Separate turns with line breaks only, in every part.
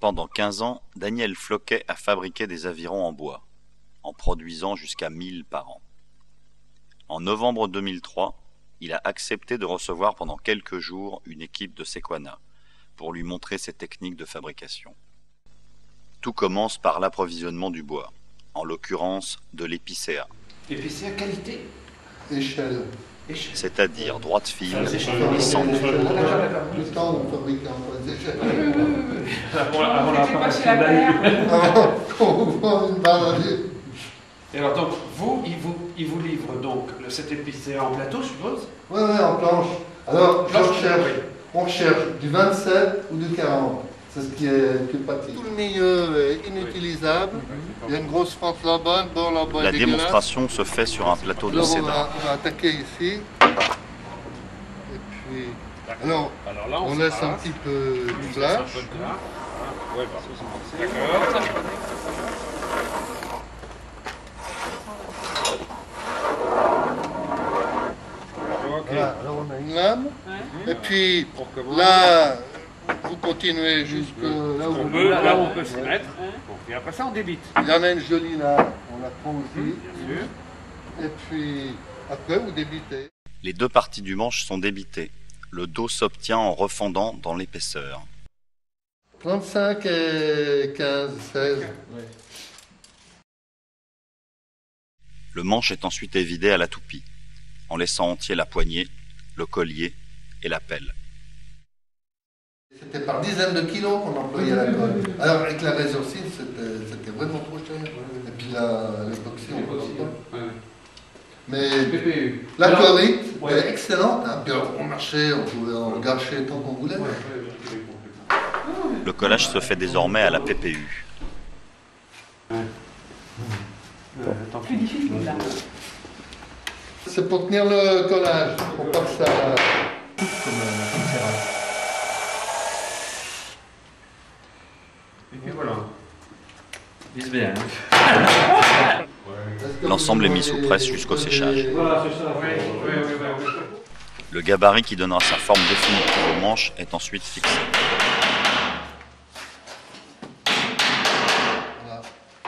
Pendant 15 ans, Daniel Floquet a fabriqué des avirons en bois, en produisant jusqu'à 1000 par an. En novembre 2003, il a accepté de recevoir pendant quelques jours une équipe de Sequana pour lui montrer ses techniques de fabrication. Tout commence par l'approvisionnement du bois, en l'occurrence de l'épicéa.
Épicéa qualité?
Échelle.
C'est-à-dire droite file
Et
sans
le
fil.
temps, on fabriquait encore des échelles.
Avant la
pas chez la paire.
Avant qu'on voit une maladie.
Et alors donc, il vous livre donc cet épicéa en plateau, je suppose?
Oui, en planche. Alors,
Planche,
on recherche du 27 ou du 40. C'est ce qui est pratique. Tout le milieu est inutilisable. Il y a une grosse fente là-bas, un bord là-bas.
La démonstration se fait sur un plateau de
Alors,
cédre.
on va attaquer ici. Et puis, alors
là,
on laisse un petit peu de flash.
D'accord.
Voilà, alors on a une lame. Et puis là, vous continuez jusque là où
Là où on peut s'y mettre. Et après ça, on débite.
il y en a une jolie là, on la prend aussi.
Bien sûr.
Et puis après, vous débitez.
Les deux parties du manche sont débitées. Le dos s'obtient en refendant dans l'épaisseur.
35 et 15, 16.
Le manche est ensuite évidé à la toupie, en laissant entier la poignée, le collier et la pelle.
C'était par dizaines de kilos qu'on employait la colle. Alors avec la résorcine, c'était vraiment trop cher. Et puis l'époxy, on ne peut pas. Mais
PPU.
la chlorite
Ouais.
est excellente. Hein. Puis on marchait, on pouvait en gâcher tant qu'on voulait.
Le collage se fait désormais à la PPU.
Plus difficile là.
C'est pour tenir le collage, pour pas que ça comme serrage.
Et voilà.
Vise bien.
L'ensemble est mis sous presse jusqu'au séchage.
Voilà, c'est ça. Oui.
Le gabarit qui donnera sa forme définitive au manche est ensuite fixé.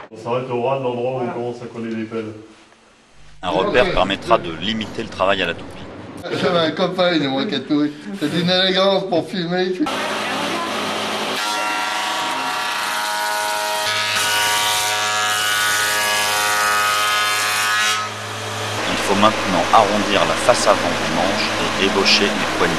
On s'arrête au ras de l'endroit où on commence à coller les pelles.
Un repère permettra de limiter le travail à la toupie.
J'avais un copain, moi, qui a tout. C'est d'une élégance pour filmer.
Il faut maintenant arrondir la face avant du manche et ébaucher les poignées.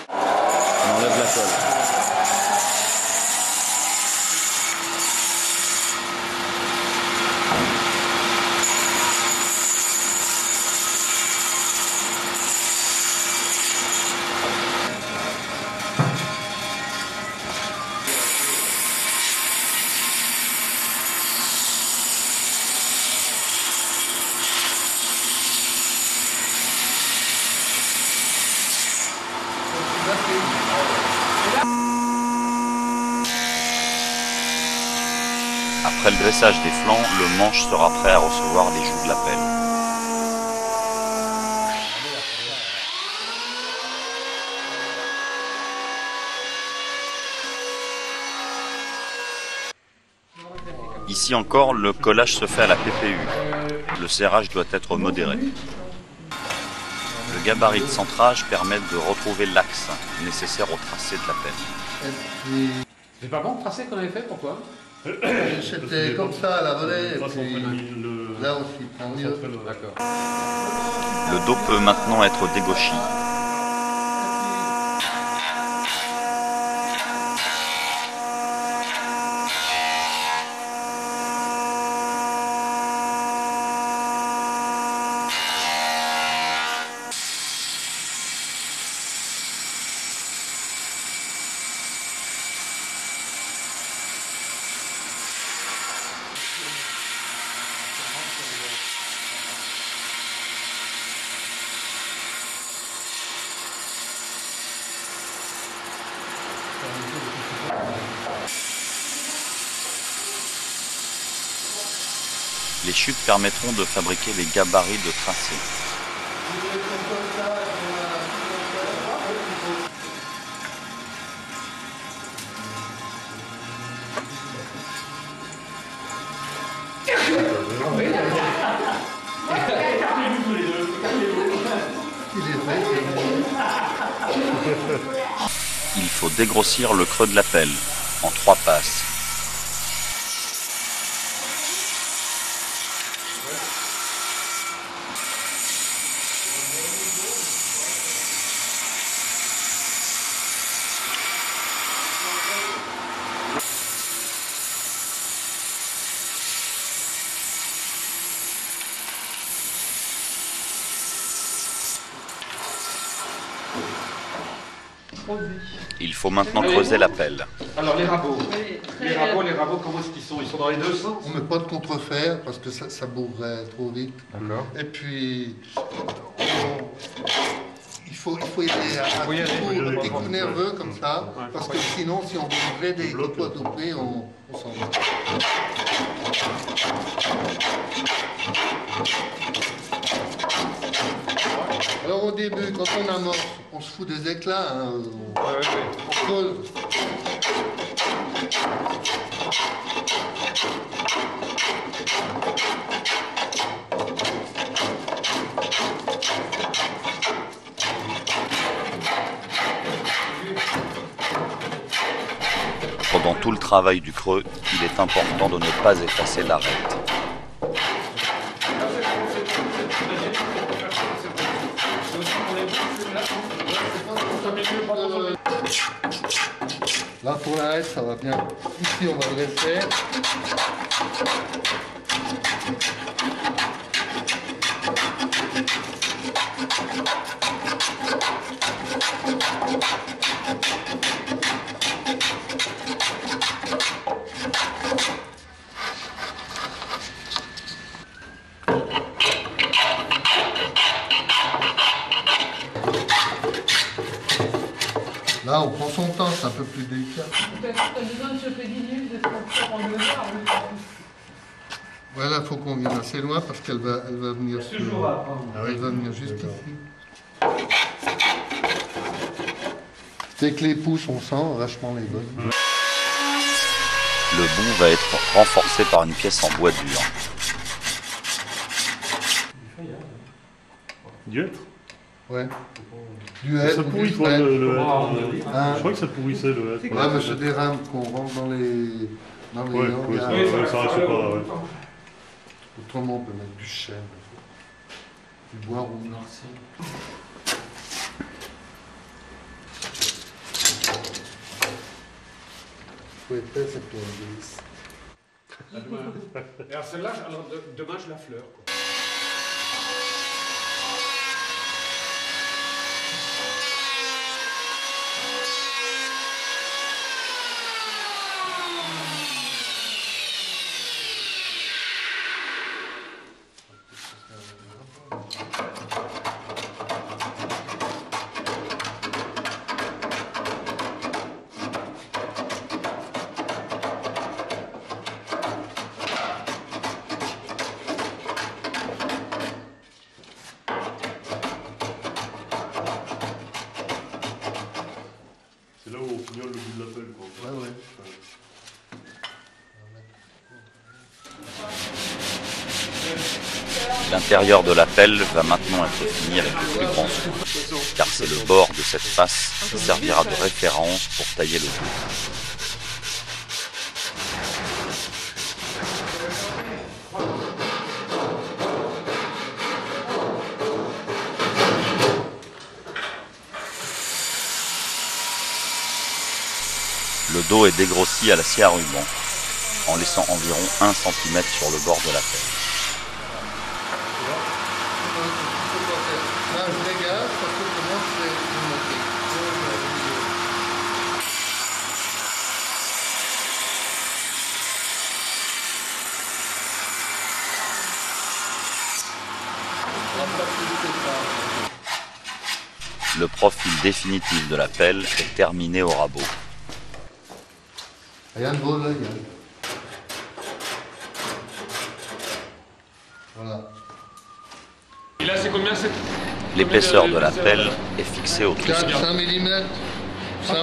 On enlève la colle. Après le dressage des flancs, le manche sera prêt à recevoir les joues de la pelle. Ici encore, le collage se fait à la PPU. Le serrage doit être modéré. Le gabarit de centrage permet de retrouver l'axe nécessaire au tracé de la pelle.
C'est pas bon le tracé qu'on avait fait, pourquoi?
C'était comme ça à la volée. Et
Façon
puis,
le...
là aussi, prend mieux.
D'accord.
Le dos peut maintenant être dégauchi. Les chutes permettront de fabriquer les gabarits de tracé. Il faut dégrossir le creux de la pelle en 3 passes. Il faut maintenant creuser la pelle.
Alors les rabots, comment est-ce qu'ils sont? Ils sont dans les deux sens?
On ne met pas de contrefer parce que ça bourrerait trop vite.
D'accord.
Et puis, il faut y aller à petit coup nerveux comme ça, parce que sinon, si on voudrait des poids doublés, on s'en va. Alors au début, quand on amorce, on se fout des éclats, hein, on colle.
Pendant tout le travail du creux, il est important de ne pas effacer l'arête.
Là pour l'arête, ça va bien. Ici, on va dresser. Là, on prend son temps, c'est un peu plus délicat.
Tu as besoin de choper 10 minutes de transport en 2 heures.
Voilà, il faut qu'on vienne assez loin parce qu'elle va venir sur... Elle va venir juste ici. Dès que les pouces, on sent vachement les bonnes.
Le bout va être renforcé par une pièce en bois dur.
Du hêtre?
Ouais. Du hêtre,
Ça
ou
pourrit
du
quoi
frêne.
le hêtre?
Hein?
Je crois que ça pourrissait le hêtre.
Ouais, mais c'est des rames qu'on rentre dans les
Ouais,
organes.
ça reste pas. Ouais.
Autrement, on peut mettre du chêne, du bois rouge. Faut être fait, c'est pour un délice.
Et alors celle-là, demain je la fleure. Quoi.
C'est là où on fignole le bout de la pelle, quoi.
Ouais.
L'intérieur de la pelle va maintenant être fini avec le plus grand soin, car c'est le bord de cette face qui servira de référence pour tailler le bout. Le dos est dégrossi à la scie à ruban, en laissant environ 1 cm sur le bord de la pelle.
Là, je regarde parce que comment c'est monté.
Le profil définitif de la pelle est terminé au rabot.
Rien de beau là, Yann.
Et là, c'est combien cette...
L'épaisseur de la pelle est fixée au
5
Trusquin.
mm. 5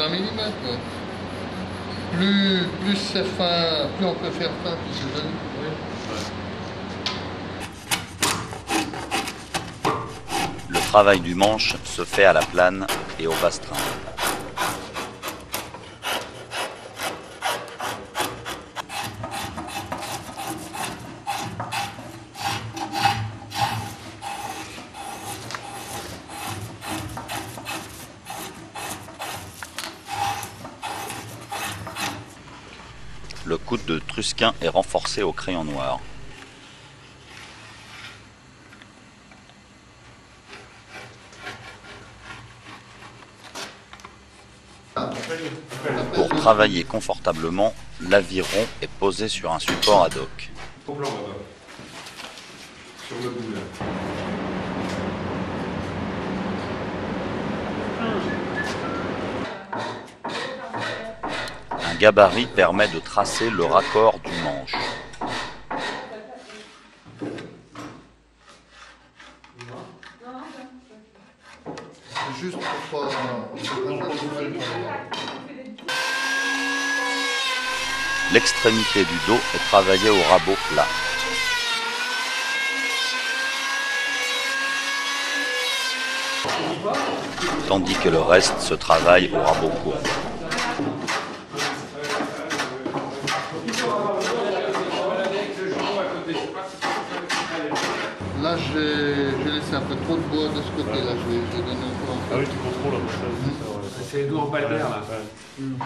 mm. Plus c'est fin, plus on peut faire fin, plus c'est joli.
Le travail du manche se fait à la plane et au bastrin. Le coude de Trusquin est renforcé au crayon noir. Pour travailler confortablement, l'aviron est posé sur un support ad hoc.
Au plan là-bas. Sur le bout là.
Un gabarit permet de tracer le raccord du manche.
Juste pour pas...
L'extrémité du dos est travaillée au rabot plat. Tandis que le reste se travaille au rabot court.
Là, j'ai laissé un peu trop de bois de ce côté-là. J'ai donné un peu en
Ah oui, tu contrôles un peu ça.
C'est le doigt en palmaire là.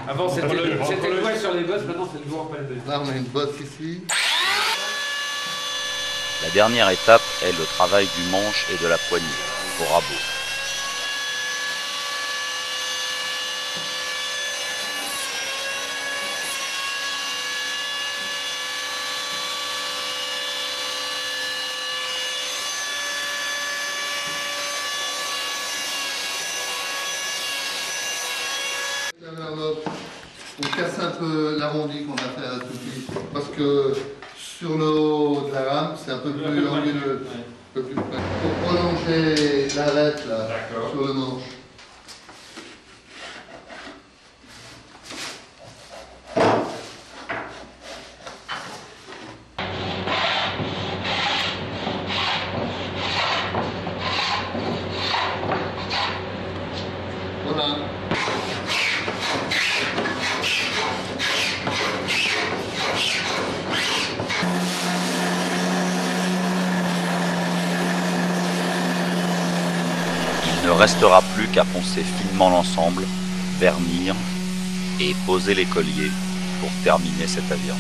Avant c'était le doigt sur les bosses, maintenant c'est le doigt en palmaire.
Là, on a une bosse ici.
La dernière étape est le travail du manche et de la poignée, au rabot.
On casse un peu l'arrondi qu'on a fait à tout petit, parce que sur le haut de la rame, c'est un peu plus anguleux. Un peu plus près. Pour prolonger l'arête là, sur le manche. Voilà.
Il ne restera plus qu'à poncer finement l'ensemble, vernir et poser les colliers pour terminer cet aviron.